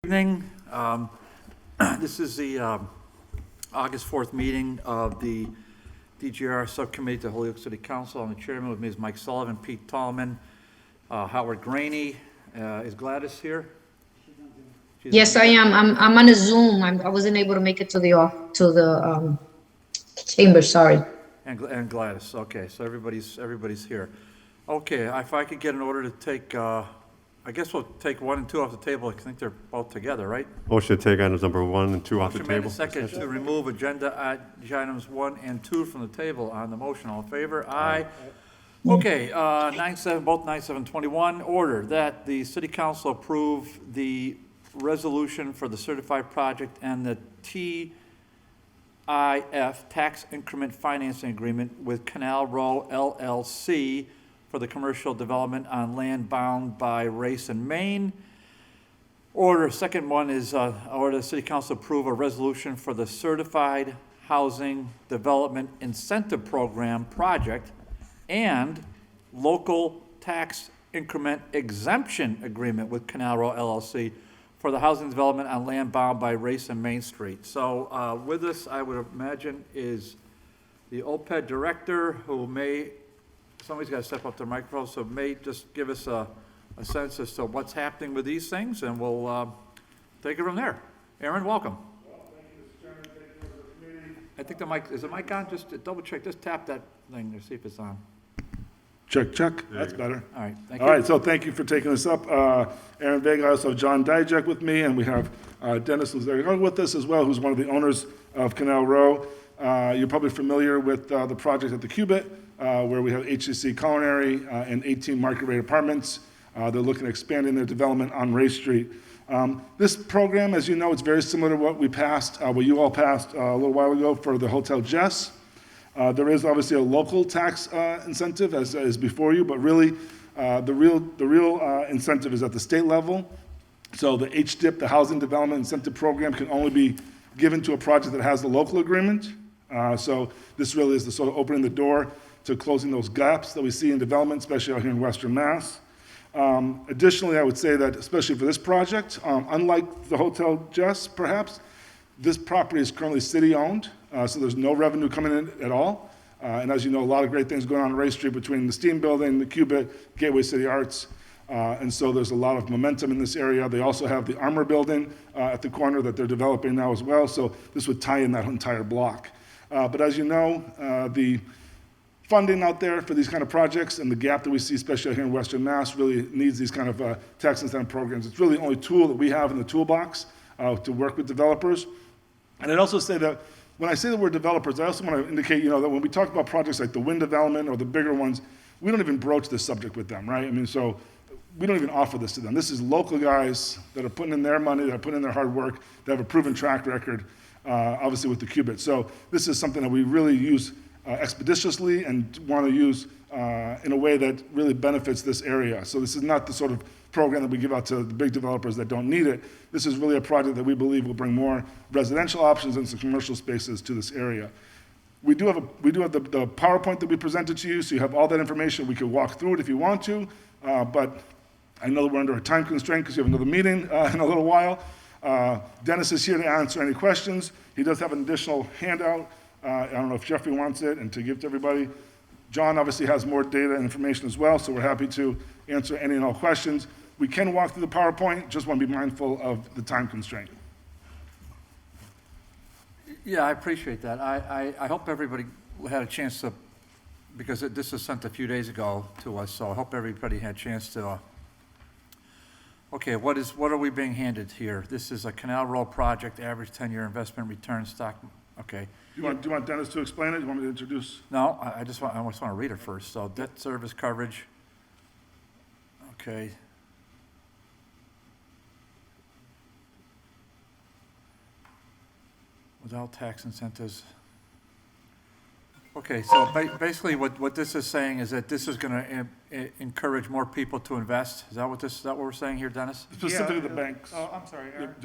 Evening. This is the August 4th meeting of the DGR Subcommittee to Holyoke City Council. I'm the chairman. With me is Mike Sullivan, Pete Tallman, Howard Graney. Is Gladys here? Yes, I am. I'm on a Zoom. I wasn't able to make it to the chamber. Sorry. And Gladys. Okay, so everybody's here. Okay, if I could get an order to take. I guess we'll take 1 and 2 off the table. I think they're both together, right? Motion to take items number 1 and 2 off the Motion made table. and seconded to remove agenda items 1 and 2 from the table. On the motion, all in favor? Aye. Okay, 9/7, both 9/7/21. Order that the city council approve the resolution for the certified project and the TIF, Tax Increment Financing Agreement with Canal Row LLC for the commercial development on land bound by Race and Main. Order, second one is order the city council approve a resolution for the Certified Housing Development Incentive Program project and local tax increment exemption agreement with Canal Row LLC for the housing development on land bound by Race and Main Street. So with us, I would imagine, is the OPED director, who may, somebody's got to step up to the microphone, so may just give us a sense as to what's happening with these things, and we'll take it from there. Aaron, welcome. Well, thank you, Mr. Chairman. Thank you for the committee. I think the mic, is the mic on? Just double check, just tap that thing to see if it's on. Check, check. That's better. All right, thank you. All right, so thank you for taking this up. Aaron Vega, I also have John Dijak with me, and we have Dennis Luzarian with us as well, who's one of the owners of Canal Row. You're probably familiar with the project at the Cubit, where we have HCC Culinary and 18 market rate apartments. They're looking at expanding their development on Ray Street. This program, as you know, it's very similar to what we passed, what you all passed a little while ago for the Hotel Jess. There is obviously a local tax incentive as is before you, but really the real incentive is at the state level. So the HDIP, the Housing Development Incentive Program, can only be given to a project that has the local agreement. So this really is the sort of opening the door to closing those gaps that we see in development, especially out here in Western Mass. Additionally, I would say that, especially for this project, unlike the Hotel Jess, perhaps, this property is currently city-owned, so there's no revenue coming in at all. And as you know, a lot of great things going on Ray Street between the Steam Building, the Cubit, Gateway City Arts, and so there's a lot of momentum in this area. They also have the Armor Building at the corner that they're developing now as well, so this would tie in that entire block. But as you know, the funding out there for these kind of projects and the gap that we see, especially here in Western Mass, really needs these kind of tax incentive programs. It's really the only tool that we have in the toolbox to work with developers. And I'd also say that when I say that we're developers, I also want to indicate, that when we talk about projects like the wind development or the bigger ones, we don't even broach this subject with them, right? I mean, so we don't even offer this to them. This is local guys that are putting in their money, that are putting in their hard work, that have a proven track record, obviously with the Cubit. So this is something that we really use expeditiously and want to use in a way that really benefits this area. So this is not the sort of program that we give out to the big developers that don't need it. This is really a project that we believe will bring more residential options and some commercial spaces to this area. We do have the PowerPoint that we presented to you, so you have all that information. We could walk through it if you want to, but I know that we're under a time constraint because you have another meeting in a little while. Dennis is here to answer any questions. He does have an additional handout. I don't know if Jeffrey wants it and to give to everybody. John obviously has more data and information as well, so we're happy to answer any and all questions. We can walk through the PowerPoint, just want to be mindful of the time constraint. Yeah, I appreciate that. I hope everybody had a chance to, because this was sent a few days ago to us, so I hope everybody had a chance to. Okay, what are we being handed here? This is a Canal Row project, average 10-year investment return stock. Okay. Do you want Dennis to explain it? Do you want me to introduce? No, I just want to read it first. So debt service coverage. Okay. Without tax incentives. Okay, so basically what this is saying is that this is going to encourage more people to invest. Is that what we're saying here, Dennis? Specifically the banks. Oh, I'm sorry, Aaron.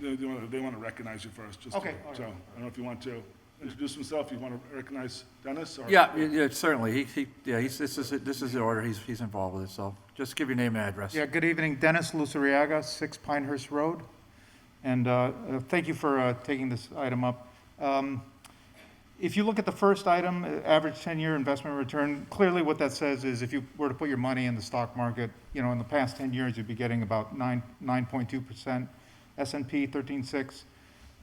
They want to recognize you first. Just Okay. So I don't know if you want to introduce himself. You want to recognize Dennis? Or? Yeah, certainly. This is the order. He's involved with it. So just give your name and address. Yeah, good evening, Dennis Luceriaga, 6 Pinehurst Road. And thank you for taking this item up. If you look at the first item, average 10-year investment return, clearly what that says is if you were to put your money in the stock market, you know, in the past 10 years, you'd be getting about 9.2%, S&P 13.6,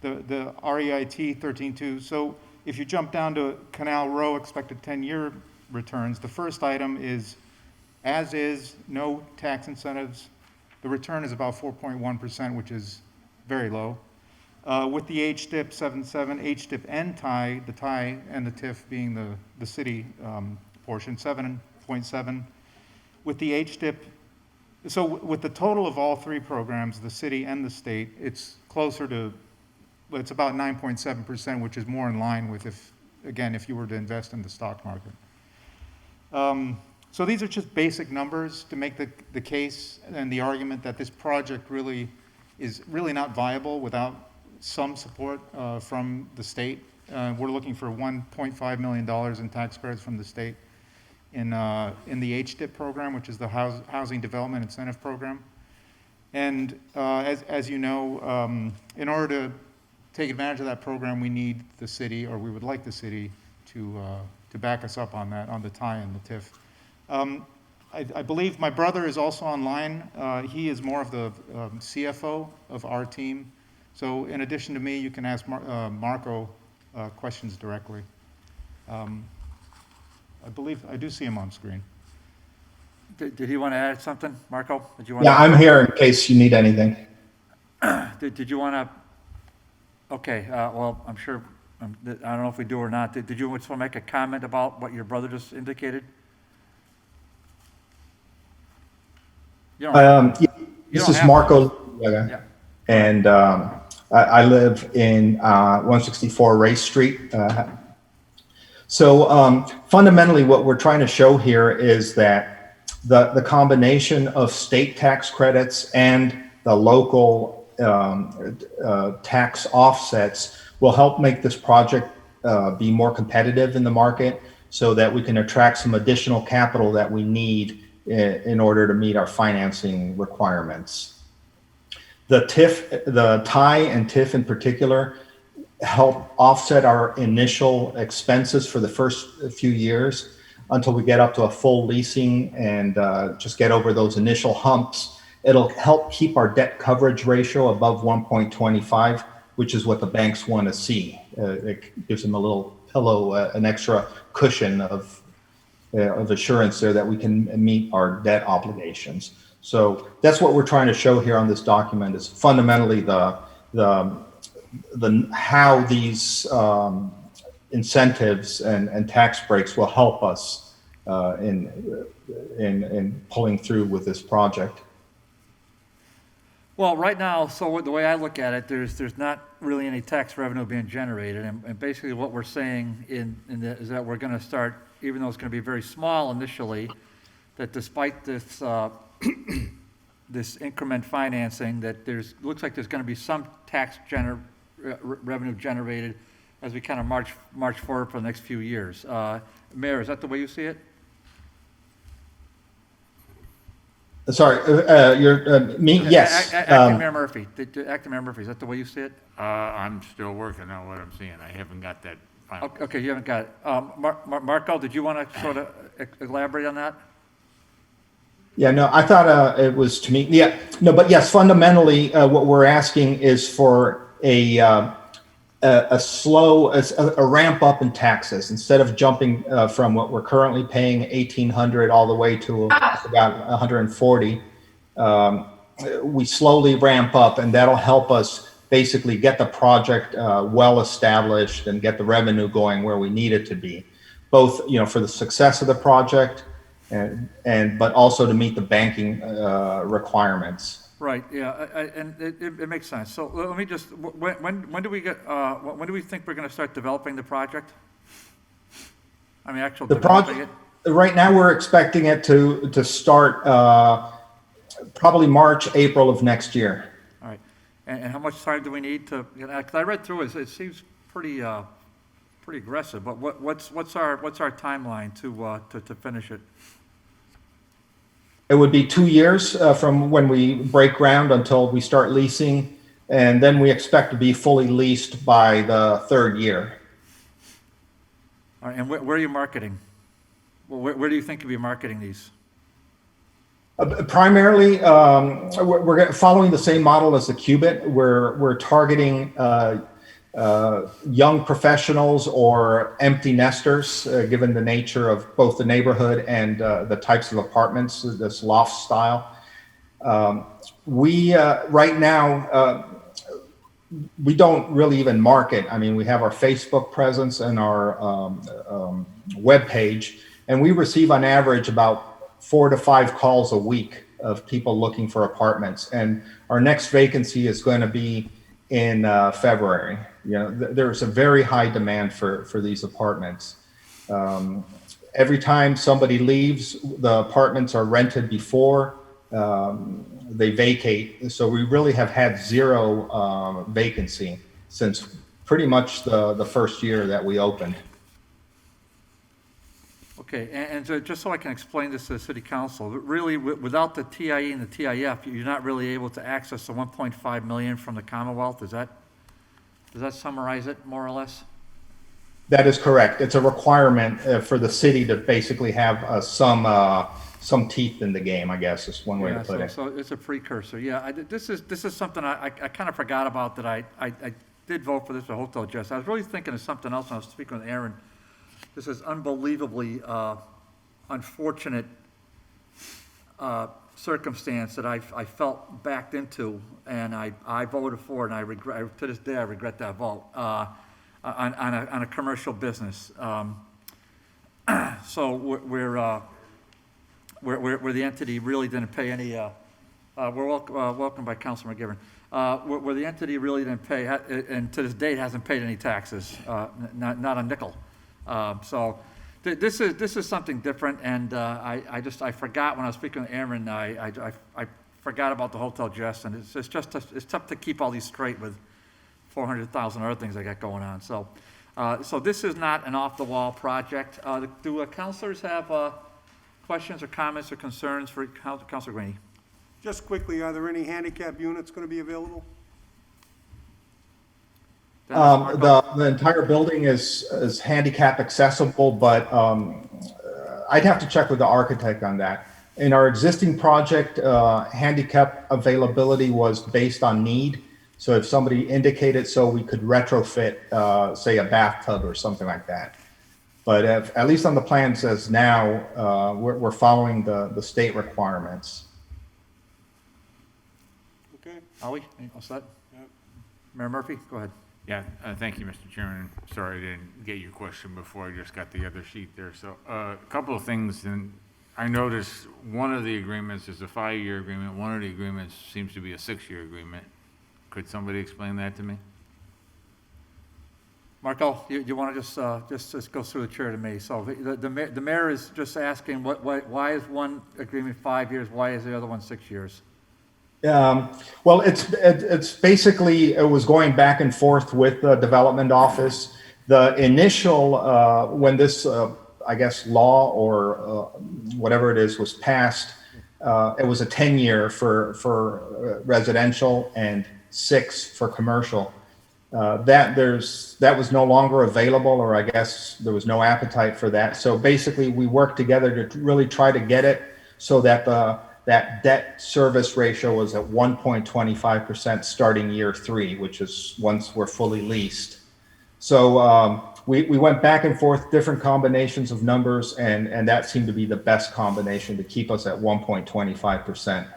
the REIT 13.2. So if you jump down to Canal Row expected 10-year returns, the first item is as is, no tax incentives. The return is about 4.1%, which is very low. With the HDIP 7.7, HDIP and tie, the tie and the TIF being the city portion, 7.7. With the HDIP, so with the total of all three programs, the city and the state, it's closer to, it's about 9.7%, which is more in line with if you were to invest in the stock market. So these are just basic numbers to make the case and the argument that this project really is really not viable without some support from the state. We're looking for $1.5 million in tax credits from the state in the HDIP program, which is the Housing Development Incentive Program. And as you know, in order to take advantage of that program, we need the city, or we would like the city to back us up on that, on the tie and the TIF. I believe my brother is also online. He is more of the CFO of our team. So in addition to me, you can ask Marco questions directly. I believe I do see him on screen. Did he want to add something, Marco? Did you Yeah, I'm here in case you need anything. Did you want to? Okay. Well, I'm sure. I don't know if we do or not. Did you want to make a comment about what your brother just indicated? You don't, This is Marco, yeah. and I live in 164 Race Street. So fundamentally, what we're trying to show here is that the combination of state tax credits and the local tax offsets will help make this project be more competitive in the market so that we can attract some additional capital that we need in order to meet our financing requirements. The TIF, the tie and TIF in particular, help offset our initial expenses for the first few years until we get up to a full leasing and just get over those initial humps. It'll help keep our debt coverage ratio above 1.25, which is what the banks want to see. It gives them a little pillow, an extra cushion of assurance there that we can meet our debt obligations. So that's what we're trying to show here on this document, is fundamentally how these incentives and tax breaks will help us in pulling through with this project. Well, right now, so the way I look at it, there's not really any tax revenue being generated, and basically what we're saying is that we're going to start, even though it's going to be very small initially, that despite this this increment financing, that looks like there's going to be some tax revenue generated as we kind of march forward for the next few years. Mayor, is that the way you see it? Sorry, me? Yes. Acting Mayor Murphy. Acting Mayor Murphy, is that the way you see it? I'm still working on what I'm seeing. I haven't got that final. Okay, you haven't got it. Marco, did you want to sort of elaborate on that? Yeah, no, I thought it was to me. Yeah, no, but yes, fundamentally, what we're asking is for a ramp up in taxes instead of jumping from what we're currently paying $1,800 all the way to about $140. We slowly ramp up, and that'll help us basically get the project well established and get the revenue going where we need it to be, both for the success of the project but also to meet the banking requirements. Right. Yeah, and it makes sense. So let me just when do we think we're going to start developing the project? I mean, actual developing it. Right now, we're expecting it to start probably March, April of next year. All right. And how much time do we need to? Because I read through it. It seems pretty aggressive. But what's our timeline to finish it? It would be 2 years from when we break ground until we start leasing. And then we expect to be fully leased by the third year. All right, and where are you marketing? Well, where do you think you'll be marketing these? Primarily, we're following the same model as the Qubit. We're targeting young professionals or empty nesters, given the nature of both the neighborhood and the types of apartments, this loft style. We right now, we don't really even market. I mean, we have our Facebook presence and our web page, and we receive on average about 4 to 5 calls a week of people looking for apartments. And our next vacancy is going to be in February. You know, there's a very high demand for these apartments. Every time somebody leaves, the apartments are rented before they vacate. So we really have had zero vacancy since pretty much the first year that we opened. Okay, and so just so I can explain this to the city council, really, without the TIE and the TIF, you're not really able to access the 1.5 million from the Commonwealth. Does that summarize it more or less? That is correct. It's a requirement for the city to basically have some teeth in the game, I guess is one way to put it. So it's a precursor. Yeah, this is something I kind of forgot about, that I did vote for this for Hotel Jess. I was really thinking of something else when I was speaking with Aaron. This is unbelievably unfortunate circumstance that I felt backed into, and I voted for it, and I regret, to this day, I regret that vote on a commercial business. So we're the entity really didn't pay any. We're welcomed by Councilor McGivern. Where the entity really didn't pay, and to this date hasn't paid any taxes, not a nickel. So this is something different, and I forgot when I was speaking to Aaron, I forgot about the Hotel Jess, and it's tough to keep all these straight with 400,000 other things I got going on. So this is not an off-the-wall project. Do councilors have questions or comments or concerns for Councilor Greeny? Just quickly, are there any handicap units going to be available? The entire building is handicap accessible, but I'd have to check with the architect on that. In our existing project, handicap availability was based on need. So if somebody indicated so, we could retrofit, say, a bathtub or something like that. But at least on the plans as now, we're following the state requirements. Okay. Ollie, all set? Yep. Mayor Murphy, go ahead. Yeah, thank you, Mr. Chairman. Sorry I didn't get your question before. I just got the other sheet there. So a couple of things, and I noticed one of the agreements is a 5-year agreement. One of the agreements seems to be a 6-year agreement. Could somebody explain that to me? Marco, you want to just go through the chair to me? So the mayor is just asking why is one agreement 5 years? Why is the other one 6 years? Well, it's basically, it was going back and forth with the development office. The initial, when this, I guess, law or whatever it is was passed, it was a 10-year for residential and 6 for commercial. That was no longer available, or I guess there was no appetite for that. So basically, we worked together to really try to get it so that that debt service ratio was at 1.25% starting year 3, which is once we're fully leased. So we went back and forth, different combinations of numbers, and that seemed to be the best combination to keep us at 1.25%.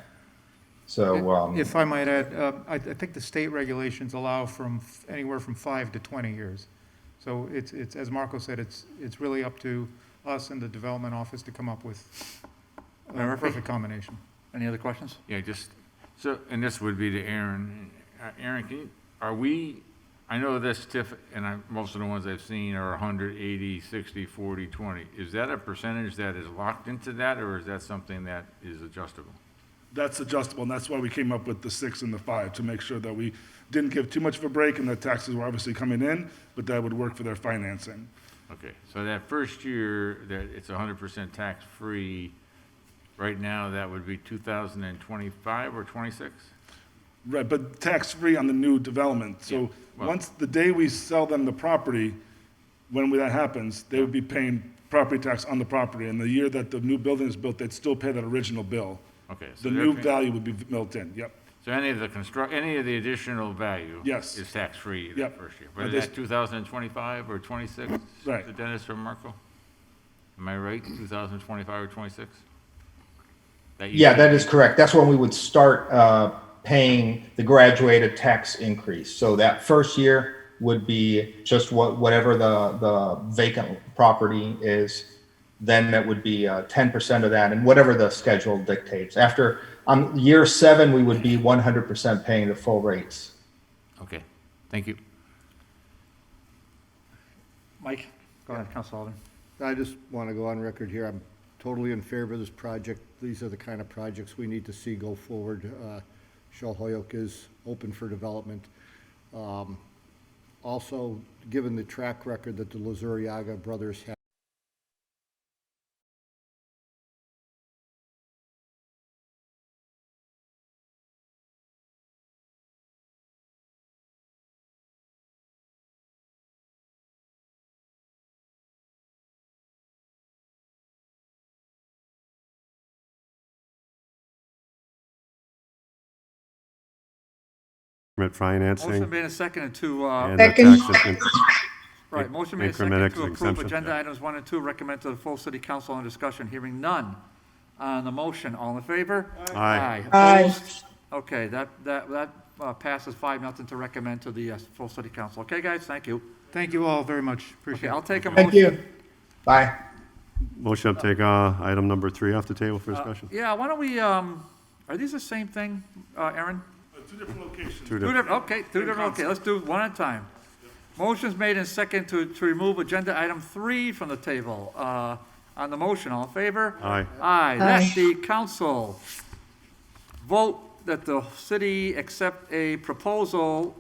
So If I might add, I think the state regulations allow from anywhere from 5 to 20 years. So it's as Marco said, it's really up to us and the development office to come up with a perfect combination. Any other questions? Yeah, so, and this would be to Aaron. Aaron, I know this TIF, and most of the ones I've seen are 180, 60, 40, 20. Is that a percentage that is locked into that, or is that something that is adjustable? That's adjustable, and that's why we came up with the 6 and the 5, to make sure that we didn't give too much of a break and that taxes were obviously coming in, but that would work for their financing. Okay, so that first year that it's 100% tax-free, right now that would be 2025 or 26? Right, but tax-free on the new development. So well- once, the day we sell them the property, when that happens, they would be paying property tax on the property. And the year that the new building is built, they'd still pay that original bill. Okay. So The they're new paying- value would be built in, yep. So any of the additional value? Yes. Is tax-free Yep. that first year? But But this- is that 2025 or 26? Right. Mr. Dennis or Marco? Am I right, 2025 or 26? Yeah, that is correct. That's when we would start paying the graduated tax increase. So that first year would be just whatever the vacant property is. Then that would be 10% of that, and whatever the schedule dictates. After on year 7, we would be 100% paying the full rates. Okay, thank you. Mike? Go ahead, Council Alderman. I just want to go on record here. I'm totally in favor of this project. These are the kind of projects we need to see go forward. Show Holyoke is open for development. Also, given the track record that the Lazuriaga brothers have, Increment financing. Motion made and seconded to, And the Second. tax increment- right, motion made and increment seconded to approve exemption. agenda items 1 and 2, recommend to the full city council on discussion, hearing none. On the motion, all in favor? Aye. Aye. Opposed? Okay, that passes 5-0 to recommend to the full city council. Okay, guys, thank you. Thank you all very much. Okay, Appreciate it. I'll take a Thank motion. you. Bye. Motion to take item number 3 off the table for discussion. Yeah, why don't we, are these the same thing, Aaron? Two different locations. Two Two different- different, okay, two different, okay, let's do it one at a time. Motion's made and second to remove agenda item 3 from the table. On the motion, all in favor? Aye. Aye, that Aye. the council vote that the city accept a proposal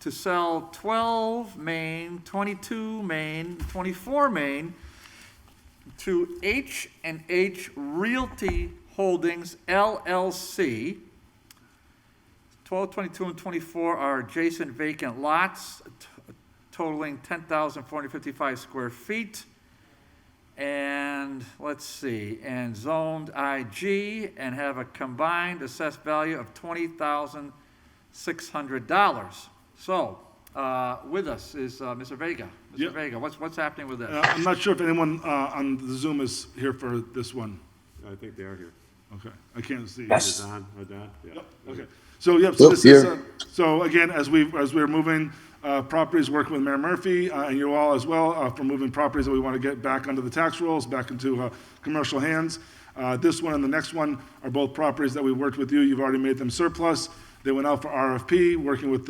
to sell 12 Main, 22 Main, 24 Main to H&H Realty Holdings LLC. 12, 22, and 24 are adjacent vacant lots totaling 10,455 square feet. And let's see, and zoned IG, and have a combined assessed value of $20,600. So, with us is Mr. Vega. Mr. Yep. Vega, what's happening with this? I'm not sure if anyone on the Zoom is here for this one. I think they are here. Okay, I can't see. Haddad? Haddad? Yeah. Okay, so, yep, so this is, so again, as we're moving properties, working with Mayor Murphy, and you all as well, for moving properties that we want to get back under the tax rolls, back into commercial hands. This one and the next one are both properties that we worked with you. You've already made them surplus. They went out for RFP, working with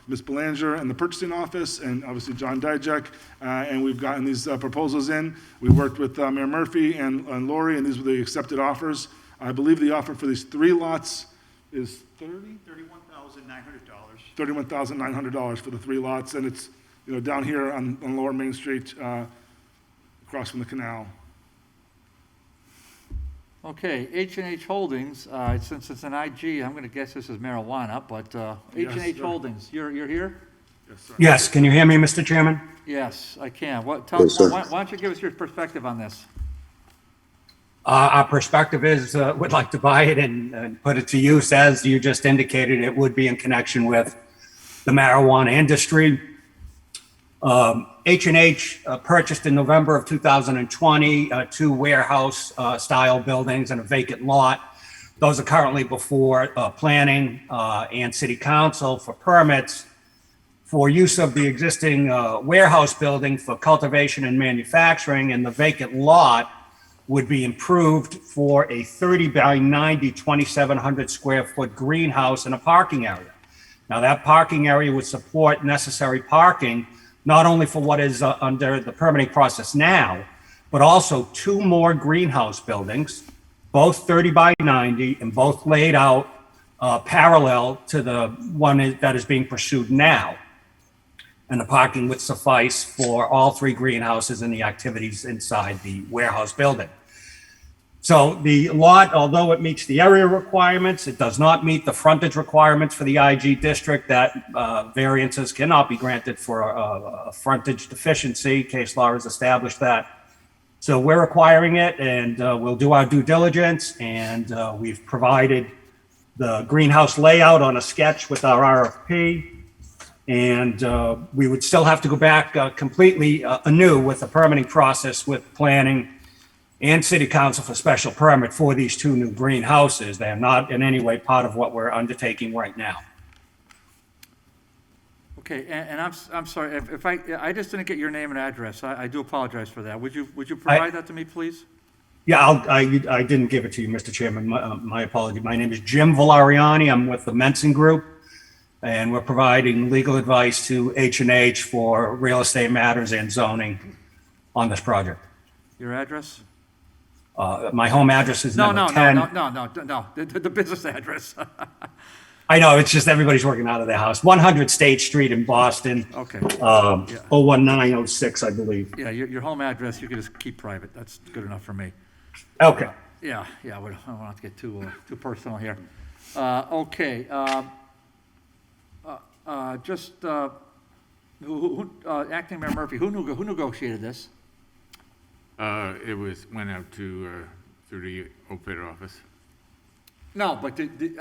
Ms. Belanger and the purchasing office, and obviously John Dijek, and we've gotten these proposals in. We worked with Mayor Murphy and Lori, and these were the accepted offers. I believe the offer for these 3 lots is $31,900 for the 3 lots, and it's, down here on Lower Main Street, across from the canal. Okay, H&H Holdings, since it's an IG, I'm gonna guess this is marijuana, but H&H sir. Holdings, you're here? Yes, sir. Yes, can you hear me, Mr. Chairman? Yes, I can. Why don't you give us your perspective on this? Our perspective is, we'd like to buy it and put it to use, as you just indicated, it would be in connection with the marijuana industry. H&H purchased in November of 2020, 2 warehouse-style buildings and a vacant lot. Those are currently before planning and city council for permits for use of the existing warehouse building for cultivation and manufacturing, and the vacant lot would be improved for a 30 by 90, 2,700 square foot greenhouse and a parking area. Now, that parking area would support necessary parking, not only for what is under the permitting process now, but also 2 more greenhouse buildings, both 30 by 90 and both laid out parallel to the one that is being pursued now. And the parking would suffice for all 3 greenhouses and the activities inside the warehouse building. So the lot, although it meets the area requirements, it does not meet the frontage requirements for the IG district. That variances cannot be granted for a frontage deficiency. Case law has established that. So we're acquiring it, and we'll do our due diligence, and we've provided the greenhouse layout on a sketch with our RFP. And we would still have to go back completely anew with the permitting process with planning and city council for special permit for these two new greenhouses. They are not in any way part of what we're undertaking right now. Okay, and I'm sorry, if I just didn't get your name and address. I do apologize for that. Would you provide that to me, please? Yeah, I didn't give it to you, Mr. Chairman. My apology. My name is Jim Valeriani. I'm with the Menson Group, and we're providing legal advice to H&H for real estate matters and zoning on this project. Your address? My home address is number 10. No, the business address. I know, it's just everybody's working out of their house. 100 State Street in Boston. Okay. 01906, I believe. Yeah, your home address, you can just keep private. That's good enough for me. Okay. Yeah, we don't want to get too personal here. Okay. Acting Mayor Murphy, who negotiated this? It went out to, through the OPID office. No, but it's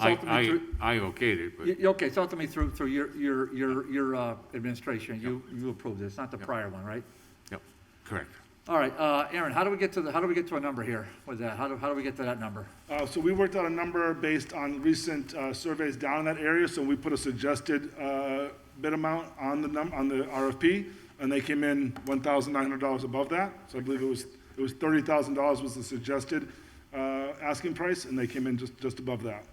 ultimately through. I okayed it, but. Okay, it's ultimately through your administration. You approved it. It's not the prior one, right? Yep, correct. All right, Aaron, how do we get to a number here with that? How do we get to that number? So we worked out a number based on recent surveys down in that area, so we put a suggested bid amount on the RFP, and they came in $1,900 above that. So I believe it was $30,000 was the suggested asking price, and they came in just above that.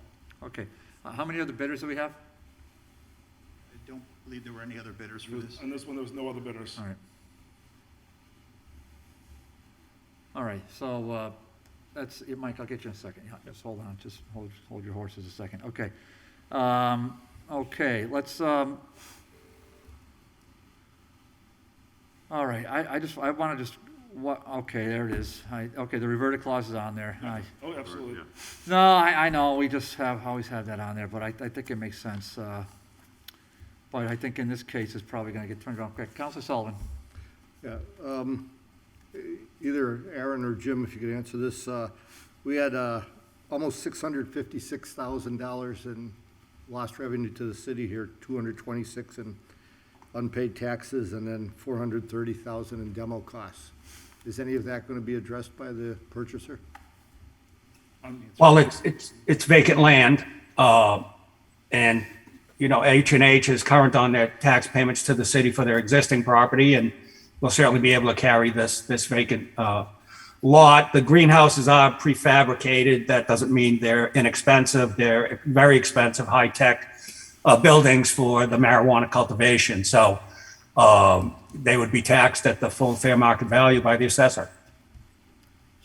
Okay. How many other bidders do we have? I don't believe there were any other bidders for this. On this one, there was no other bidders. All right, so that's it, Mike. I'll get you in a second. Yeah, just hold on. Just hold your horses a second. Okay. Okay, let's. All right, I want to just. Okay, there it is. Okay, the reverted clause is on there. Oh, absolutely. No, I know. We just always have that on there, but I think it makes sense. But I think in this case, it's probably going to get turned around quick. Councilor Sullivan. Yeah, either Aaron or Jim, if you could answer this. We had almost $656,000 in lost revenue to the city here, $226,000 in unpaid taxes, and then $430,000 in demo costs. Is any of that going to be addressed by the purchaser? Well, it's vacant land, and H&H is current on their tax payments to the city for their existing property, and we'll certainly be able to carry this vacant lot. The greenhouses are prefabricated. That doesn't mean they're inexpensive. They're very expensive, high-tech buildings for the marijuana cultivation. So they would be taxed at the full fair market value by the assessor.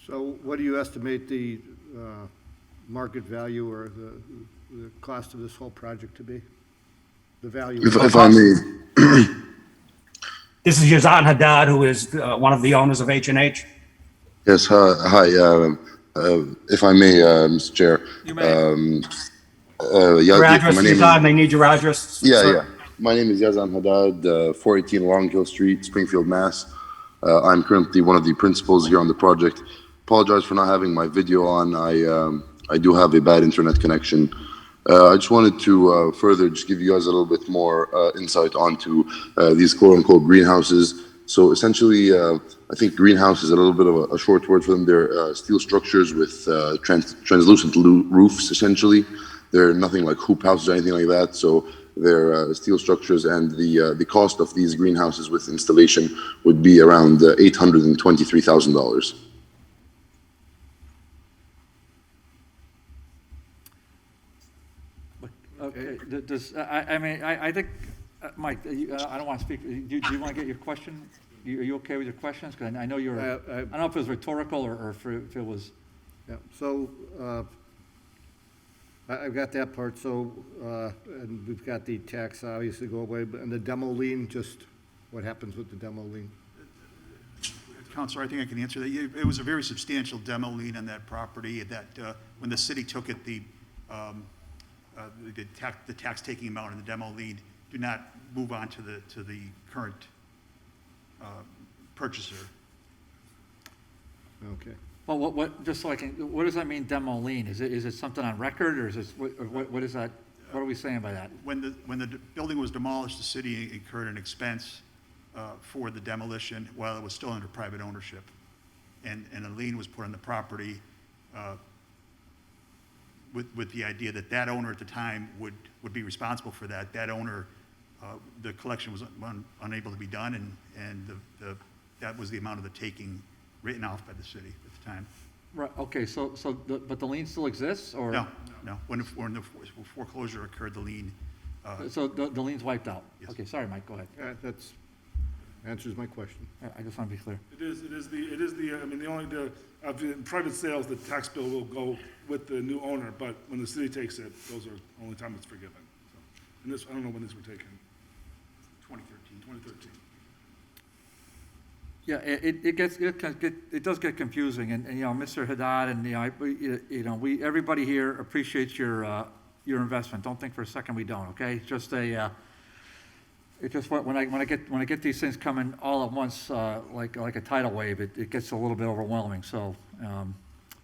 So what do you estimate the market value or the cost of this whole project to be? The value? If I may. This is Yazan Haddad, who is one of the owners of H&H. Yes, hi. If I may, Mr. Chair. You may. Your address, Yazan, they need your address. Yeah, sir. yeah. My name is Yazan Haddad, 418 Long Hill Street, Springfield, Mass. I'm currently one of the principals here on the project. Apologize for not having my video on. I do have a bad internet connection. I just wanted to further just give you guys a little bit more insight onto these quote-unquote greenhouses. So essentially, I think greenhouse is a little bit of a short word for them. They're steel structures with translucent roofs, essentially. They're nothing like hoop houses or anything like that. So they're steel structures, and the cost of these greenhouses with installation would be around $823,000. Okay. I think, Mike, I don't want to speak. Do you want to get your question? Are you okay with your questions? Because I know you're. I don't know if it was rhetorical or if it was. Yeah. So I've got that part. So and we've got the tax obviously go away, but and the demo lien, just what happens with the demo lien? Counselor, I think I can answer that. It was a very substantial demo lien on that property that, when the city took it, the tax taking amount and the demo lien do not move on to the current purchaser. Okay. Well, what, just so I can, what does that mean, demo lien? Is it something on record, or is this, what is that? What are we saying by that? When the building was demolished, the city incurred an expense for the demolition while it was still under private ownership. And a lien was put on the property with the idea that that owner at the time would be responsible for that. That owner, the collection was unable to be done, and that was the amount of the taking written off by the city at the time. Right, okay, but the lien still exists, or? No. When the foreclosure occurred, the lien. So the lien's wiped out? Yes. Okay, sorry, Mike, go ahead. That's answers my question. I just want to be clear. It is the, I mean, the private sales, the tax bill will go with the new owner, but when the city takes it, those are the only time it's forgiven. So, and this, I don't know when these were taken. 2013. Yeah, it does get confusing, and you know, Mr. Haddad, and everybody here appreciates your investment. Don't think for a second we don't. Okay, it's just when I get these things coming all at once, like a tidal wave, it gets a little bit overwhelming. So,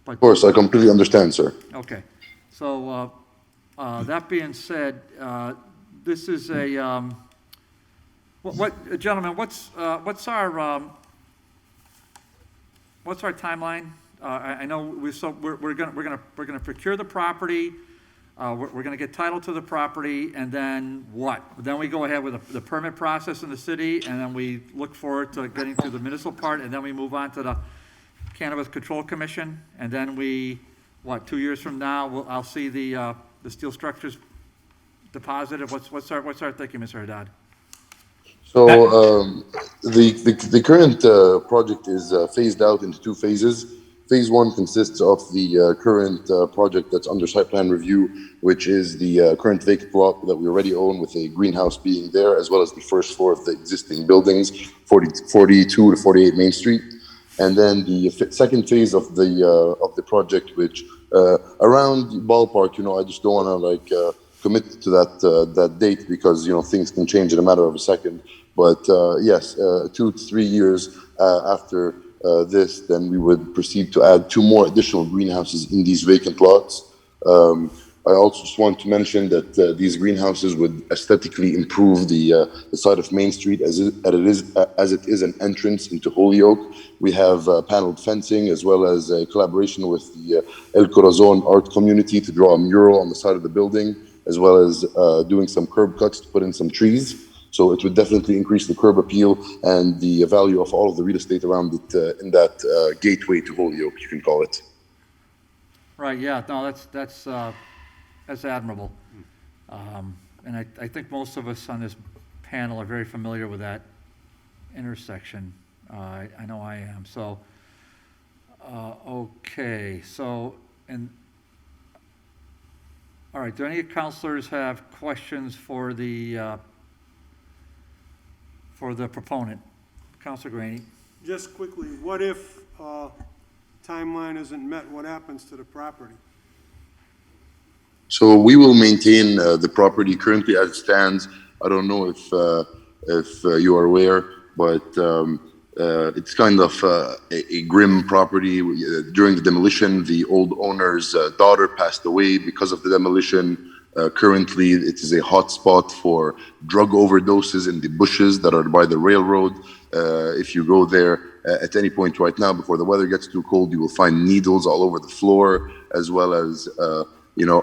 but Of course, I completely understand, sir. okay, so that being said, this is a gentlemen, what's our timeline? I know we're gonna procure the property. We're gonna get title to the property, and then what? Then we go ahead with the permit process in the city, and then we look forward to getting to the municipal part, and then we move on to the Cannabis Control Commission, and then 2 years from now, I'll see the steel structures deposited. What's our thinking, Mr. Haddad? So the current project is phased out into two phases. Phase one consists of the current project that's under site plan review, which is the current vacant lot that we already own, with a greenhouse being there, as well as the first floor of the existing buildings, 42 to 48 Main Street. And then the second phase of the project, which around the ballpark, I just don't want to commit to that date, because things can change in a matter of a second. But yes, 2 to 3 years after this, then we would proceed to add 2 more additional greenhouses in these vacant lots. I also just want to mention that these greenhouses would aesthetically improve the side of Main Street, as it is an entrance into Holyoke. We have paneled fencing, as well as a collaboration with the El Corazon art community to draw a mural on the side of the building, as well as doing some curb cuts to put in some trees. So it would definitely increase the curb appeal and the value of all of the real estate around it in that gateway to Holyoke, you can call it. Right, yeah, no, that's admirable. And I think most of us on this panel are very familiar with that intersection. I know I am. So, okay, so, all right, do any counselors have questions for the proponent? Counselor Graney. Just quickly, what if timeline isn't met? What happens to the property? So we will maintain the property currently as it stands. I don't know if you are aware, but it's kind of a grim property. During the demolition, the old owner's daughter passed away because of the demolition. Currently, it is a hot spot for drug overdoses in the bushes that are by the railroad. If you go there at any point right now, before the weather gets too cold, you will find needles all over the floor, as well as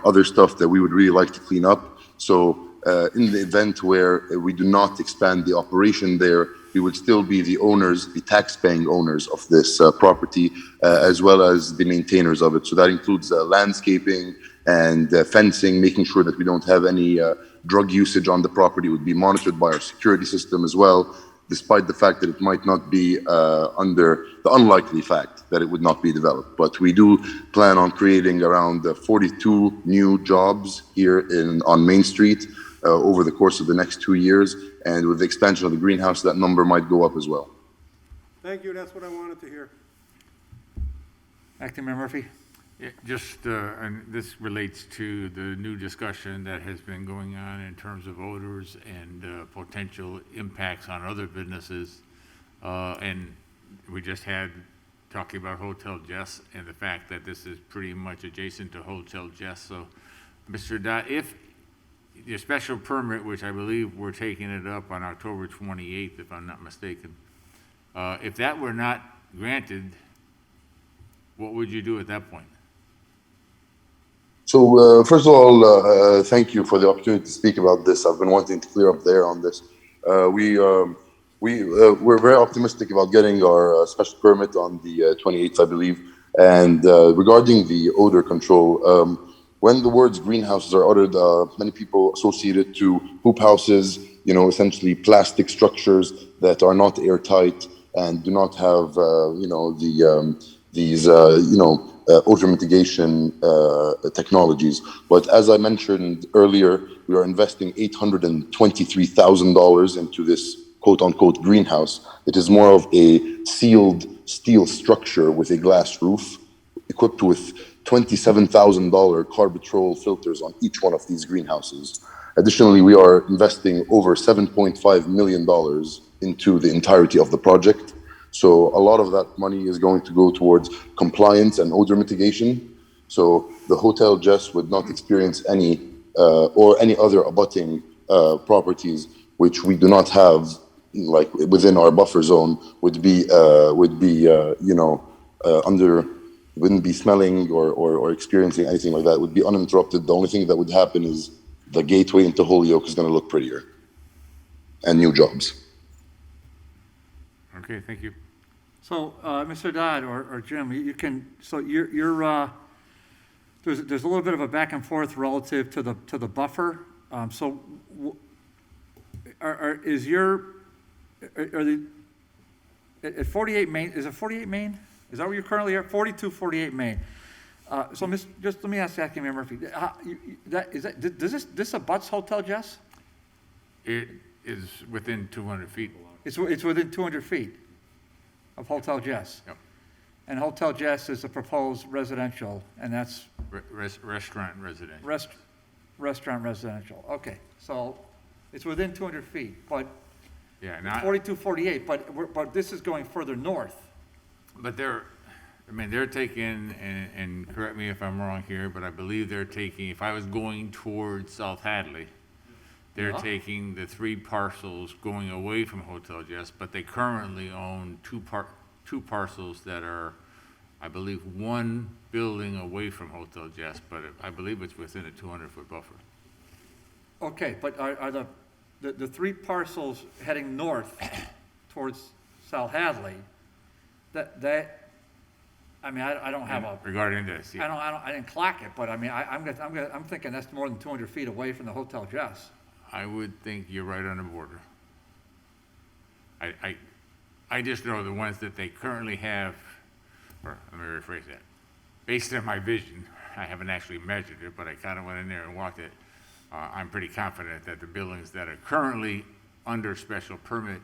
other stuff that we would really like to clean up. So in the event where we do not expand the operation there, we would still be the owners, the tax-paying owners of this property, as well as the maintainers of it. So that includes landscaping and fencing, making sure that we don't have any drug usage on the property would be monitored by our security system as well, despite the fact that it might not be under the unlikely fact that it would not be developed. But we do plan on creating around 42 new jobs here on Main Street over the course of the next 2 years. And with the expansion of the greenhouse, that number might go up as well. Thank you, that's what I wanted to hear. Acting Mayor Murphy? Yeah, just, and this relates to the new discussion that has been going on in terms of odors and potential impacts on other businesses. And we just had talking about Hotel Jess and the fact that this is pretty much adjacent to Hotel Jess. So, Mr. Dodd, if your special permit, which I believe we're taking it up on October 28th, if I'm not mistaken, if that were not granted, what would you do at that point? So, first of all, thank you for the opportunity to speak about this. I've been wanting to clear up the air on this. We're very optimistic about getting our special permit on the 28th, I believe. And regarding the odor control, when the words greenhouses are uttered, many people associate it to hoop houses, essentially plastic structures that are not airtight and do not have, these odor mitigation technologies. But as I mentioned earlier, we are investing $823,000 into this quote-unquote greenhouse. It is more of a sealed steel structure with a glass roof, equipped with $27,000 Carbitrol filters on each one of these greenhouses. Additionally, we are investing over $7.5 million into the entirety of the project. So a lot of that money is going to go towards compliance and odor mitigation. So the Hotel Jess would not experience any or any other abutting properties which we do not have, like within our buffer zone, wouldn't be smelling or experiencing anything like that. Would be uninterrupted. The only thing that would happen is the gateway into Holyoke is going to look prettier, and new jobs. Okay, thank you. So, Mr. Dodd or Jim, you can, so you're there's a little bit of a back and forth relative to the buffer. So, are the at 48 Main? Is it 48 Main? Is that where you're currently at? 4248 Main. So, just let me ask Acting Mayor Murphy. Does this abuts Hotel Jess? It is within 200 feet. It's within 200 feet of Hotel Jess. Yep. And Hotel Jess is a proposed residential, and that's Restaurant residential. Restaurant residential. Okay, so it's within 200 feet, but Yeah, not, 4248. But this is going further north. but they're taking, and correct me if I'm wrong here, but I believe they're taking, if I was going towards South Hadley, they're taking the 3 parcels going away from Hotel Jess, but they currently own two parcels that are, I believe, 1 building away from Hotel Jess, but I believe it's within a 200-foot buffer. Okay, but are the 3 parcels heading north towards South Hadley? I don't have a. Regarding this, yeah. I didn't clock it, but I mean, I'm thinking that's more than 200 feet away from the Hotel Jess. I would think you're right on the border. I just know the ones that they currently have, or let me rephrase that. Based on my vision, I haven't actually measured it, but I kind of went in there and walked it. I'm pretty confident that the buildings that are currently under special permit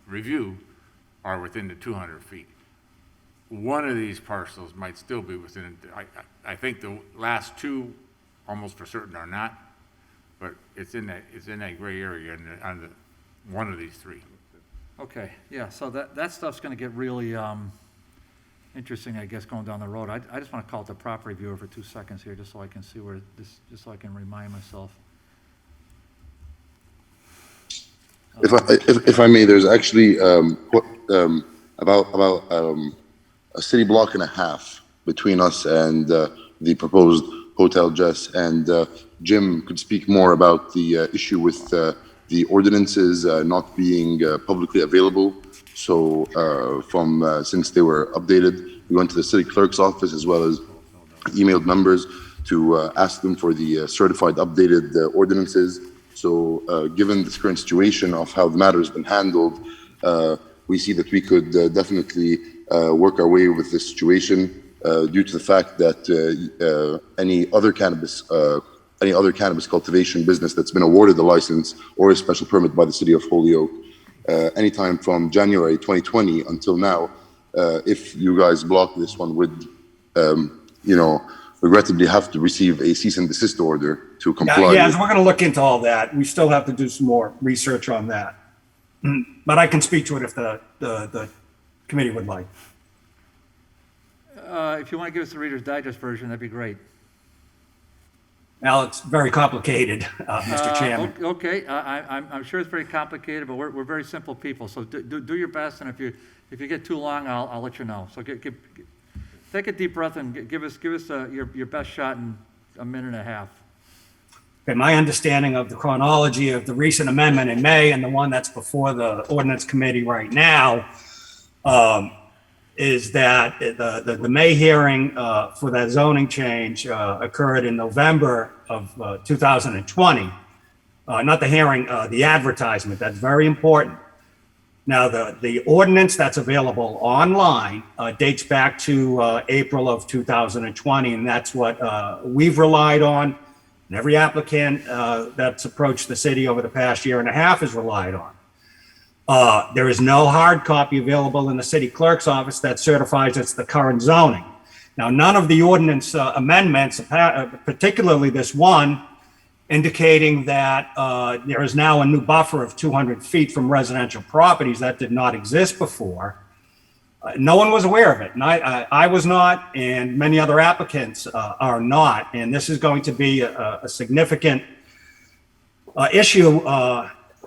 review are within the 200 feet. One of these parcels might still be within, I think the last 2 almost for certain are not, but it's in that gray area on the one of these 3. Okay, yeah, so that stuff's gonna get really interesting, I guess, going down the road. I just want to call it the property viewer for 2 seconds here, just so I can see where this, just so I can remind myself. If I may, there's actually about a city block and a half between us and the proposed Hotel Jess, and Jim could speak more about the issue with the ordinances not being publicly available. So since they were updated, we went to the city clerk's office as well as emailed members to ask them for the certified updated ordinances. So given this current situation of how the matter has been handled, we see that we could definitely work our way with this situation due to the fact that any other cannabis cultivation business that's been awarded a license or a special permit by the City of Holyoke anytime from January 2020 until now. If you guys block this one, would, regrettably have to receive a cease and desist order to comply. Yeah, so we're going to look into all that. We still have to do some more research on that. But I can speak to it if the committee would like. If you want to give us the Reader's Digest version, that'd be great. Well, it's very complicated, Mr. Chairman. Okay, I'm sure it's very complicated, but we're very simple people, so do your best, and if you get too long, I'll let you know. So take a deep breath and give us your best shot in a minute and a half. Okay, my understanding of the chronology of the recent amendment in May and the one that's before the ordinance committee right now is that the May hearing for that zoning change occurred in November of 2020. Not the hearing, the advertisement. That's very important. Now, the ordinance that's available online dates back to April of 2020, and that's what we've relied on, and every applicant that's approached the city over the past year and a half has relied on. There is no hard copy available in the city clerk's office that certifies it's the current zoning. Now, none of the ordinance amendments, particularly this one, indicating that there is now a new buffer of 200 feet from residential properties that did not exist before. No one was aware of it, and I was not, and many other applicants are not, and this is going to be a significant issue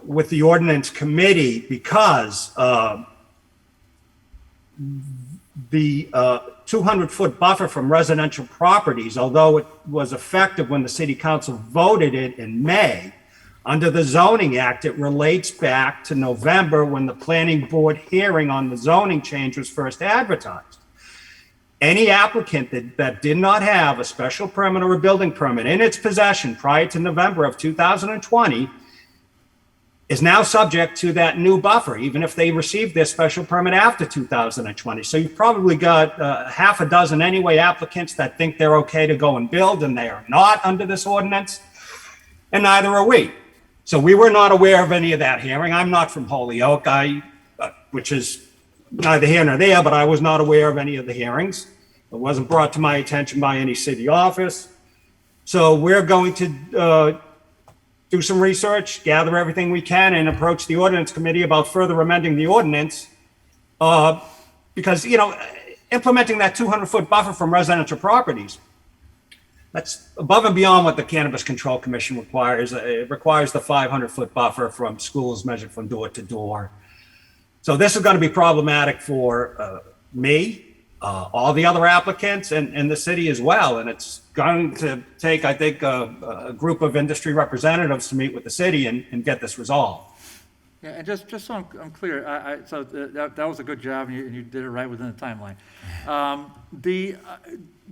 with the ordinance committee because the 200-foot buffer from residential properties, although it was effective when the city council voted it in May, under the Zoning Act, it relates back to November when the planning board hearing on the zoning change was first advertised. Any applicant that did not have a special permit or a building permit in its possession prior to November of 2020 is now subject to that new buffer, even if they received their special permit after 2020. So you've probably got half a dozen anyway applicants that think they're okay to go and build, and they are not under this ordinance, and neither are we. So we were not aware of any of that hearing. I'm not from Holyoke, which is neither here nor there, but I was not aware of any of the hearings. It wasn't brought to my attention by any city office. So we're going to do some research, gather everything we can, and approach the ordinance committee about further amending the ordinance. Because, implementing that 200-foot buffer from residential properties, that's above and beyond what the Cannabis Control Commission requires. It requires the 500-foot buffer from schools measured from door to door. So this is going to be problematic for me, all the other applicants, and the city as well. And it's going to take, I think, a group of industry representatives to meet with the city and get this resolved. Yeah, and just so I'm clear, so that was a good job, and you did it right within the timeline.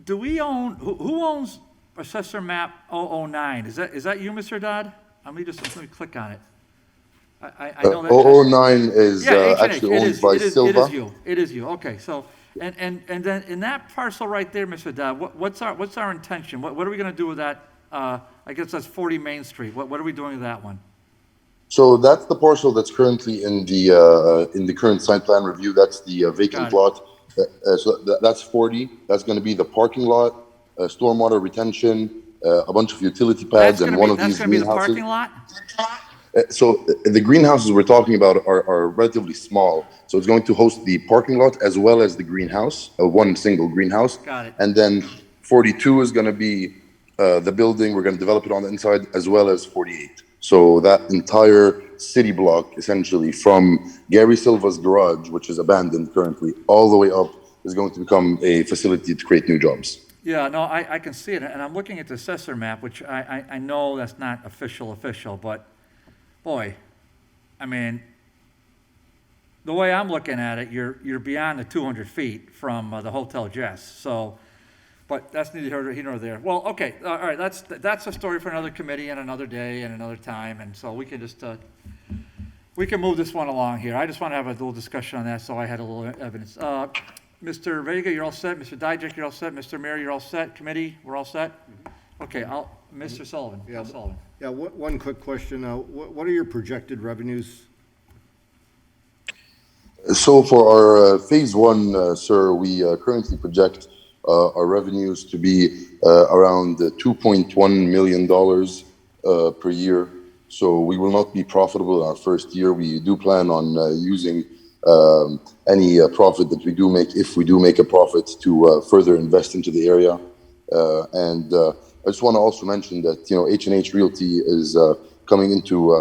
Do we own, who owns Assessor Map 009? Is that you, Mr. Dodd? Let me click on it. I know that 009 is actually owned by Silva. It is you. Okay, so and then in that parcel right there, Mr. Dodd, what's our intention? What are we going to do with that? I guess that's 40 Main Street. What are we doing with that one? So that's the parcel that's currently in the current site plan review. That's the vacant lot. So that's 40. That's going to be the parking lot, stormwater retention, a bunch of utility pads, and one of these greenhouses. That's going to be the parking lot? So the greenhouses we're talking about are relatively small. So it's going to host the parking lot as well as the greenhouse, one single greenhouse. Got it. And then 42 is going to be the building. We're going to develop it on the inside, as well as 48. So that entire city block, essentially, from Gary Silva's garage, which is abandoned currently, all the way up, is going to become a facility to create new jobs. Yeah, no, I can see it, and I'm looking at the assessor map, which I know that's not official, but boy, I mean, the way I'm looking at it, you're beyond the 200 feet from the Hotel Jess. So, but that's neither here nor there. Well, okay, all right, that's a story for another committee and another day and another time, and so we can just we can move this one along here. I just want to have a little discussion on that, so I had a little evidence. Mr. Vega, you're all set. Mr. Dijak, you're all set. Mr. Mayor, you're all set. Committee, we're all set. Okay, Mr. Sullivan. Yeah. Sullivan. Yeah, one quick question. What are your projected revenues So for our phase one, sir, we currently project our revenues to be around $2.1 million per year. So we will not be profitable in our first year. We do plan on using any profit that we do make, if we do make a profit, to further invest into the area. And I just want to also mention that, H&H Realty is coming into,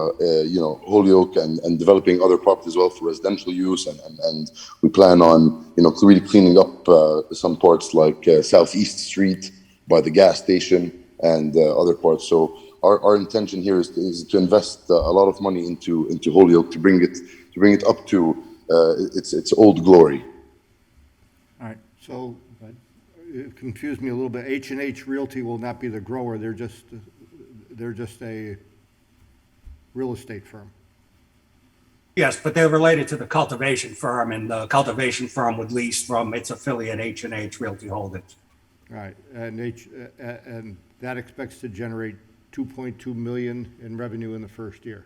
Holyoke and developing other properties as well for residential use. And we plan on, really cleaning up some parts like Southeast Street by the gas station and other parts. So our intention here is to invest a lot of money into Holyoke to bring it up to its old glory. All right. So, it confused me a little bit. H&H Realty will not be the grower, they're just a real estate firm. Yes, but they're related to the cultivation firm, and the cultivation firm would lease from its affiliate H&H Realty Holdings. Right, and that expects to generate $2.2 million in revenue in the first year.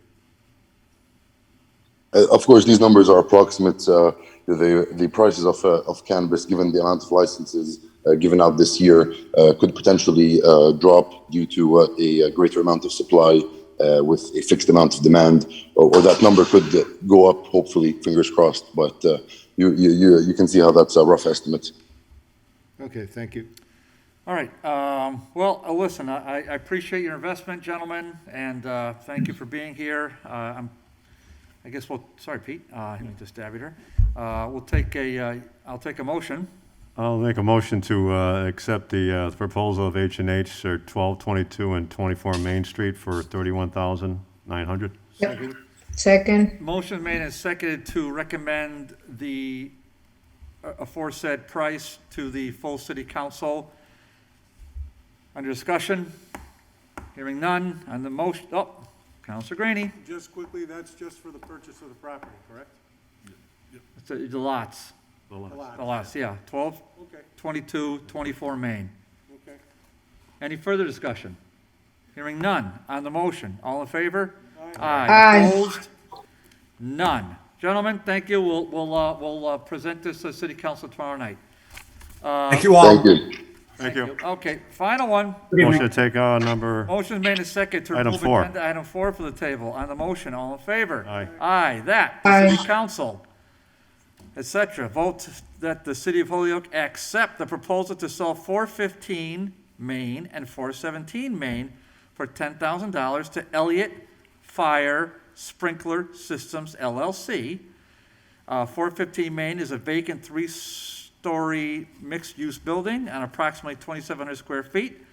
Of course, these numbers are approximate. The prices of cannabis, given the amount of licenses given out this year, could potentially drop due to a greater amount of supply with a fixed amount of demand, or that number could go up, hopefully, fingers crossed. But you can see how that's a rough estimate. Okay, thank you. All right. Well, listen, I appreciate your investment, gentlemen, and thank you for being here. I guess sorry, Pete, let me just stab you here. I'll take a motion. I'll make a motion to accept the proposal of H&H for 1222 and 24 Main Street for $31,900. Yep. Second. Motion made and seconded to recommend the aforesaid price to the full city council. Under discussion, hearing none on the motion. Councilor Graney. Just quickly, that's just for the purchase of the property, correct? It's the lots. The lot. The lots, yeah. 12, Okay, 22, 24 Main. okay. Any further discussion? Hearing none on the motion. All in favor? Aye. Aye. Opposed? None. Gentlemen, thank you. We'll present this to City Council tomorrow night. Thank you all. Thank you. Thank you. Okay, final one. Motion to take number, Motion made and seconded to Item remove 4. agenda item 4 from the table. On the motion, all in favor? Aye. Aye. That, the Aye. City Council, etc. Vote that the City of Holyoke accept the proposal to sell 415 Main and 417 Main for $10,000 to Elliott Fire Sprinkler Systems LLC. 415 Main is a vacant three-story mixed-use building on approximately 2,700 square feet.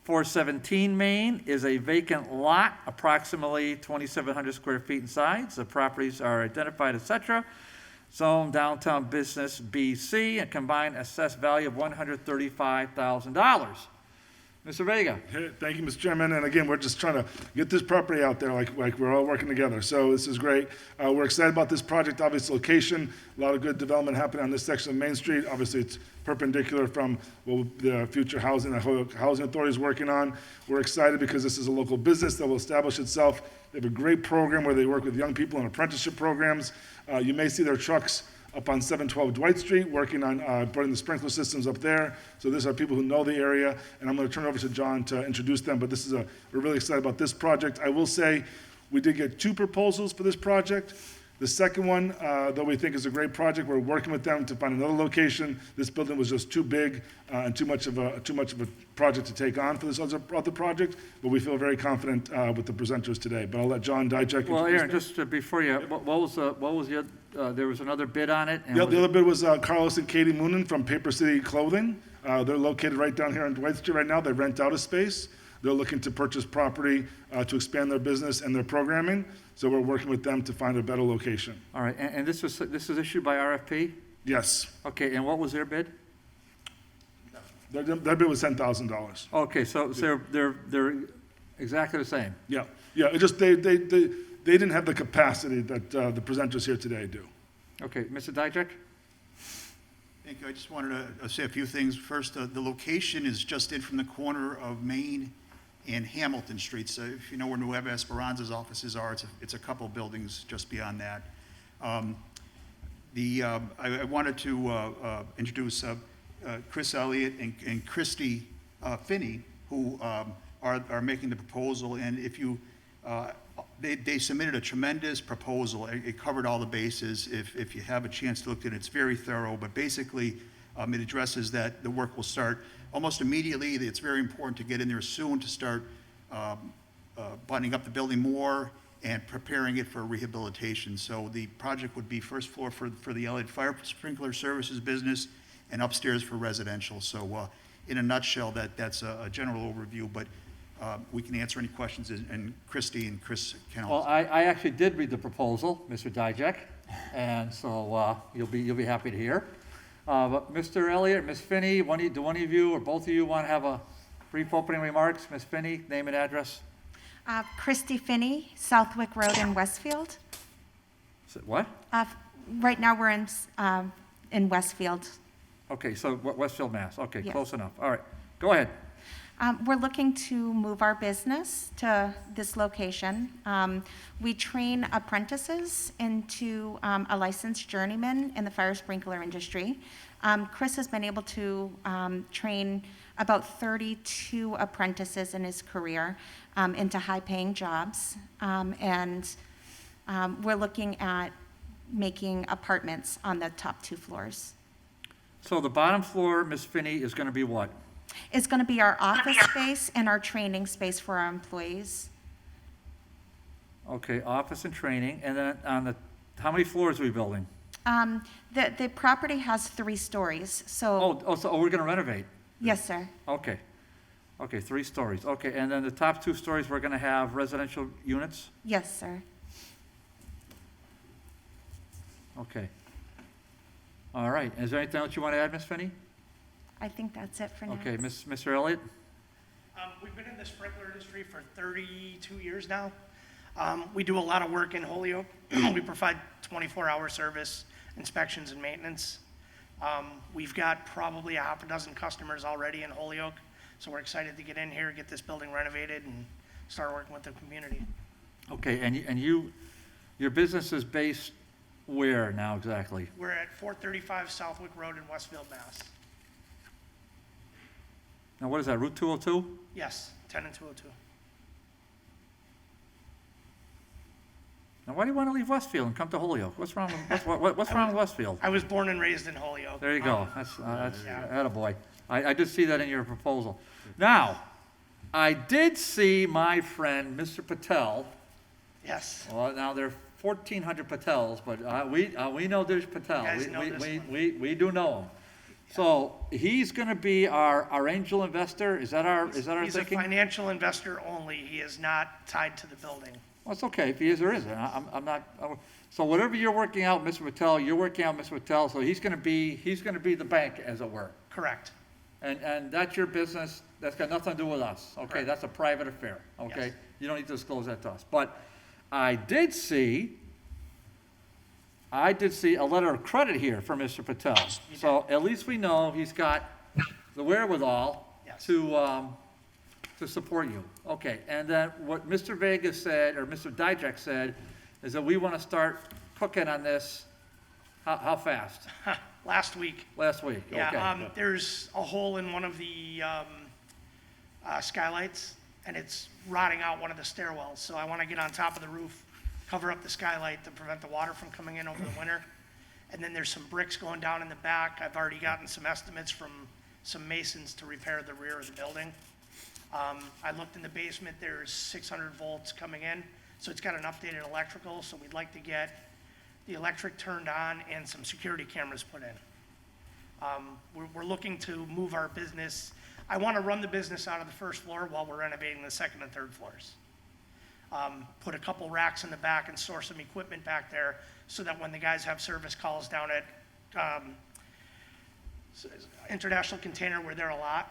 417 Main is a vacant lot, approximately 2,700 square feet in size. The properties are identified, etc. Zone downtown business BC, a combined assessed value of $135,000. Mr. Vega. Hey, thank you, Mr. Chairman. And again, we're just trying to get this property out there like we're all working together. So this is great. We're excited about this project, obvious location, a lot of good development happening on this section of Main Street. Obviously, it's perpendicular from the future housing that Holyoke Housing Authority is working on. We're excited because this is a local business that will establish itself. They have a great program where they work with young people in apprenticeship programs. You may see their trucks up on 712 Dwight Street, working on putting the sprinkler systems up there. So these are people who know the area, and I'm going to turn it over to John to introduce them, but we're really excited about this project. I will say, we did get 2 proposals for this project. The second one, though we think is a great project, we're working with them to find another location. This building was just too big and too much of a project to take on for this other project, but we feel very confident with the presenters today. But I'll let John Dijak. Well, Aaron, just before you, what was the, there was another bid on it? And Yeah, was the other bid was Carlos and Katie Moonen from Paper City Clothing. They're located right down here on Dwight Street right now. They rent out a space. They're looking to purchase property to expand their business and their programming. So we're working with them to find a better location. All right, and this is issued by RFP? Yes. Okay, and what was their bid? Their bid was $10,000. Okay, so they're exactly the same. Yeah, yeah. It just they didn't have the capacity that the presenters here today do. Okay, Mr. Dijak? Thank you. I just wanted to say a few things. First, the location is just in from the corner of Main and Hamilton Streets. If you know where Nueva Esperanza's offices are, it's a couple buildings just beyond that. I wanted to introduce Chris Elliott and Christy Finney, who are making the proposal. And if you, they submitted a tremendous proposal. It covered all the bases. If you have a chance to look at it, it's very thorough. But basically, it addresses that the work will start almost immediately. It's very important to get in there soon to start buttoning up the building more and preparing it for rehabilitation. So the project would be first floor for the Elliott Fire Sprinkler Services business and upstairs for residential. So in a nutshell, that's a general overview, but we can answer any questions, and Christy and Chris can Well, also. I actually did read the proposal, Mr. Dijak, and so you'll be happy to hear. But Mr. Elliott, Ms. Finney, do one of you or both of you want to have a brief opening remarks? Ms. Finney, name and address. Christy Finney, Southwick Road in Westfield. What? Right now, we're in Westfield. Okay, so Westfield, Mass. Okay, Yes. close enough. All right, go ahead. We're looking to move our business to this location. We train apprentices into a licensed journeyman in the fire sprinkler industry. Chris has been able to train about 32 apprentices in his career into high-paying jobs. And we're looking at making apartments on the top 2 floors. So the bottom floor, Ms. Finney, is going to be what? It's going to be our office space and our training space for our employees. Okay, office and training, and then how many floors are we building? The property has 3 stories, so. So we're going to renovate? Yes, sir. Okay, 3 stories, okay, and then the top 2 stories, we're going to have residential units? Yes, sir. Okay. All right, is there anything else you want to add, Ms. Finney? I think that's it for now. Okay, Mr. Elliott? We've been in the sprinkler industry for 32 years now. We do a lot of work in Holyoke. We provide 24-hour service, inspections, and maintenance. We've got probably a half a dozen customers already in Holyoke, so we're excited to get in here, get this building renovated, and start working with the community. Okay, and your business is based where now exactly? We're at 435 Southwick Road in Westfield, Mass. Now, what is that, Route 202? Yes, 10 and 202. Now, why do you want to leave Westfield and come to Holyoke? What's wrong with Westfield? I was born and raised in Holyoke. There you go. That's yeah. attaboy. I did see that in your proposal. Now, I did see my friend, Mr. Patel. Yes. Well, now there are 1,400 Patels, but we know there's Patel. You guys know this one. We do know him. So he's going to be our angel investor. Is that our He's thinking? a financial investor only. He is not tied to the building. Well, it's okay if he is or isn't. I'm not. So whatever you're working out, Mr. Patel, you're working out, Mr. Patel. So he's going to be the bank, as it were. Correct. And that's your business. That's got nothing to do with us. Okay, Correct. that's a private affair. Okay, Yes. you don't need to disclose that to us. But I did see a letter of credit here for Mr. Patel. So at least we know he's got the wherewithal Yes. to support you. Okay, and then what Mr. Vega said, or Mr. Dijak said, is that we want to start cooking on this, how fast? Last week. Last week, okay. Yeah, there's a hole in one of the skylights, and it's rotting out one of the stairwells. So I want to get on top of the roof, cover up the skylight to prevent the water from coming in over the winter. And then there's some bricks going down in the back. I've already gotten some estimates from some masons to repair the rear of the building. I looked in the basement, there's 600 volts coming in, so it's got an updated electrical, so we'd like to get the electric turned on and some security cameras put in. We're looking to move our business. I want to run the business out of the first floor while we're renovating the second and third floors. Put a couple racks in the back and store some equipment back there so that when the guys have service calls down at International Container, where they're a lot,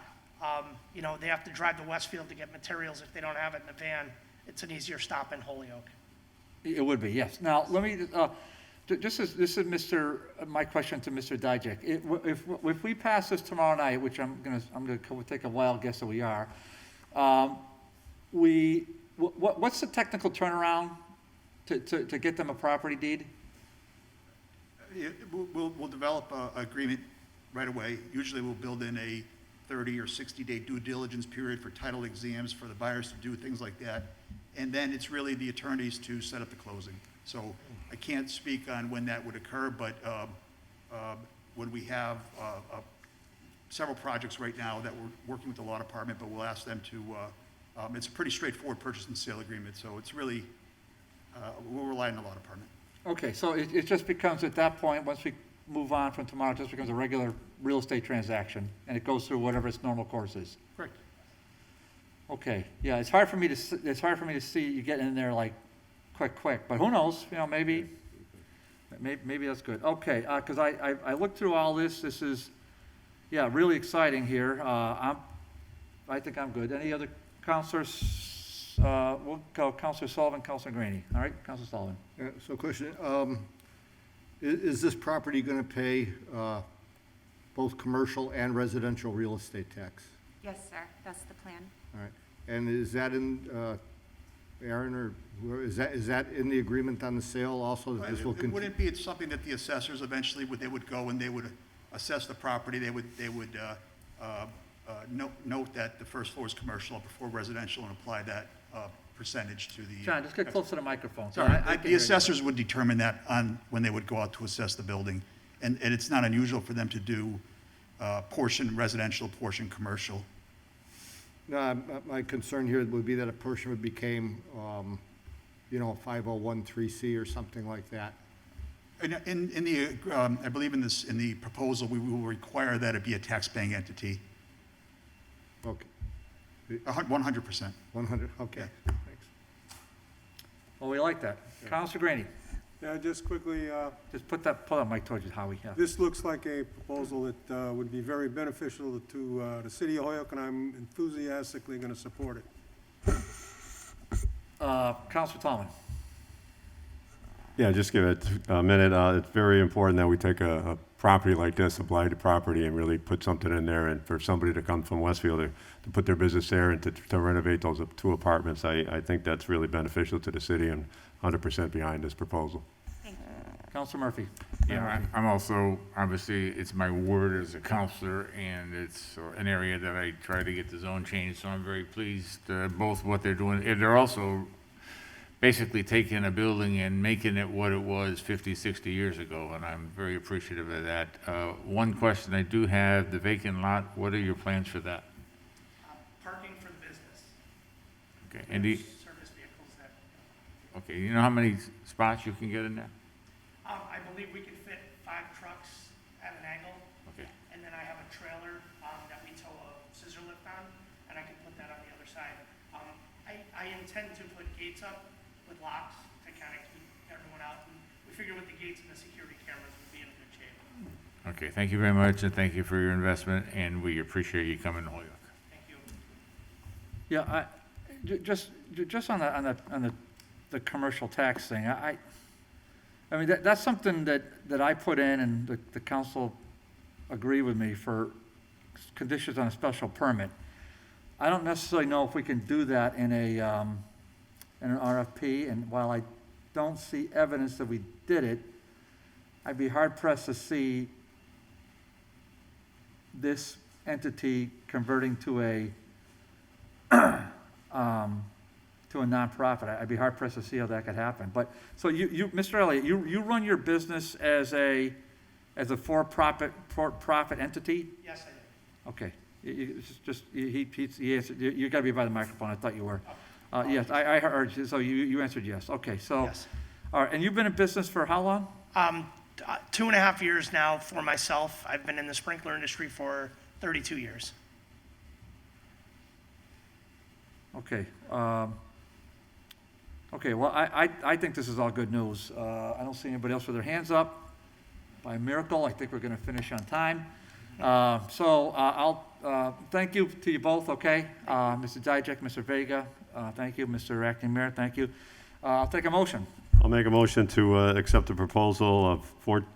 they have to drive to Westfield to get materials. If they don't have it in the van, it's an easier stop in Holyoke. It would be, yes. Now, let me, this is my question to Mr. Dijak. If we pass this tomorrow night, which I'm gonna take a wild guess that we are, what's the technical turnaround to get them a property deed? We'll develop an agreement right away. Usually we'll build in a 30 or 60-day due diligence period for title exams, for the buyers to do things like that. And then it's really the attorneys to set up the closing. So I can't speak on when that would occur, but when we have several projects right now that we're working with the law department, but we'll ask them to, it's a pretty straightforward purchase and sale agreement, so it's really, we'll rely on the law department. Okay, so it just becomes, at that point, once we move on from tomorrow, it just becomes a regular real estate transaction, and it goes through whatever its normal course is? Correct. Okay, yeah, it's hard for me to see you getting in there like quick, but who knows, you know, maybe that's good. Okay, because I looked through all this, is, yeah, really exciting here. I think I'm good. Any other counselors? We'll go Counselor Sullivan, Counselor Graney. All right, Counselor Sullivan. So question, is this property going to pay both commercial and residential real estate tax? Yes, sir, that's the plan. All right, and is that in, Aaron, or whoever, is that in the agreement on the sale also? That this will It wouldn't be, it's something that the assessors eventually they would go and they would assess the property. They would note that the first floor is commercial before residential and apply that percentage to the. John, just get close to the microphone. Sorry, the assessors would determine that when they would go out to assess the building. And it's not unusual for them to do portion residential, portion commercial. No, my concern here would be that a portion would become, you know, a 5013C or something like that. In the, I believe in the proposal, we will require that it be a tax-paying entity. Okay. 100%. 100, okay, thanks. Well, we like that. Counselor Graney. Yeah, just quickly, Just pull that mic towards you, Howie. Yeah. this looks like a proposal that would be very beneficial to the City of Holyoke, and I'm enthusiastically going to support it. Counselor Tallman. Yeah, just give it a minute. It's very important that we take a property like this, a blighted property, and really put something in there, and for somebody to come from Westfield to put their business there and to renovate those 2 apartments, I think that's really beneficial to the city, and 100% behind this proposal. Counselor Murphy. Yeah, I'm also, obviously, it's my ward as a counselor, and it's an area that I try to get the zone changed, so I'm very pleased, both what they're doing. And they're also basically taking a building and making it what it was 50, 60 years ago, and I'm very appreciative of that. One question I do have, the vacant lot, what are your plans for that? Parking for the business. Okay, and Service vehicles that, okay, you know how many spots you can get in there? I believe we can fit 5 trucks at an angle. Okay. And then I have a trailer, that we tow a scissor lift on, and I can put that on the other side. I intend to put gates up with locks to kind of keep everyone out. And we figure with the gates and the security cameras, we'll be in good shape. Okay, thank you very much, and thank you for your investment, and we appreciate you coming to Holyoke. Thank you. Yeah, just on the commercial tax thing, I mean, that's something that I put in, and the council agree with me for conditions on a special permit. I don't necessarily know if we can do that in an RFP, and while I don't see evidence that we did it, I'd be hard pressed to see this entity converting to a nonprofit. I'd be hard pressed to see how that could happen. But so you Mr. Elliott, you run your business as a for-profit entity? Yes, I do. Okay. He answered. You got to be by the microphone. I thought you were. Yes, I heard you. So you answered yes. Okay. So, Yes. all right. And you've been in business for how long? 2.5 years now for myself. I've been in the sprinkler industry for 32 years. Okay. Okay. Well, I think this is all good news. I don't see anybody else with their hands up. By a miracle, I think we're going to finish on time. So I'll thank you to you both. Okay, Mr. Dijak, Mr. Vega, thank you, Mr. Acting Mayor, thank you. I'll take a motion. I'll make a motion to accept the proposal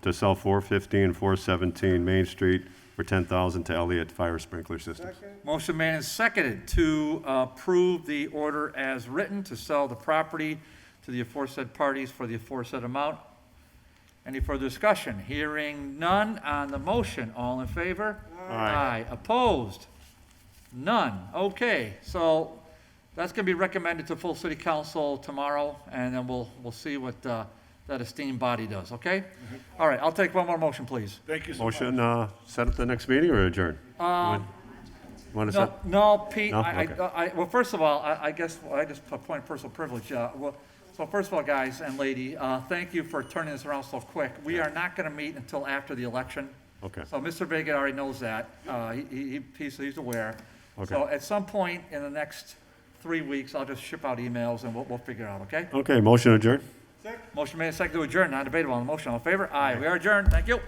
to sell 415 and 417 Main Street for $10,000 to Elliott Fire Sprinkler Systems. Motion made and seconded to approve the order as written to sell the property to the aforesaid parties for the aforesaid amount. Any further discussion? Hearing none on the motion. All in favor? Aye. Opposed? None. Okay, so that's going to be recommended to full city council tomorrow, and then we'll see what that esteemed body does, okay? All right, I'll take one more motion, please. Thank you so much. Motion, set up the next meeting or adjourn? Want to set? No, Pete, No? Okay. well, first of all, I guess a point of personal privilege. So first of all, guys and lady, thank you for turning this around so quick. We are not going to meet until after the election. Okay. So Mr. Vega already knows that. He's aware. Okay. So at some point in the next 3 weeks, I'll just ship out emails and we'll figure it out, okay? Okay, motion adjourned? Motion made, second to adjourn, non-debatable on the motion. All in favor? Aye. We are adjourned. Thank you.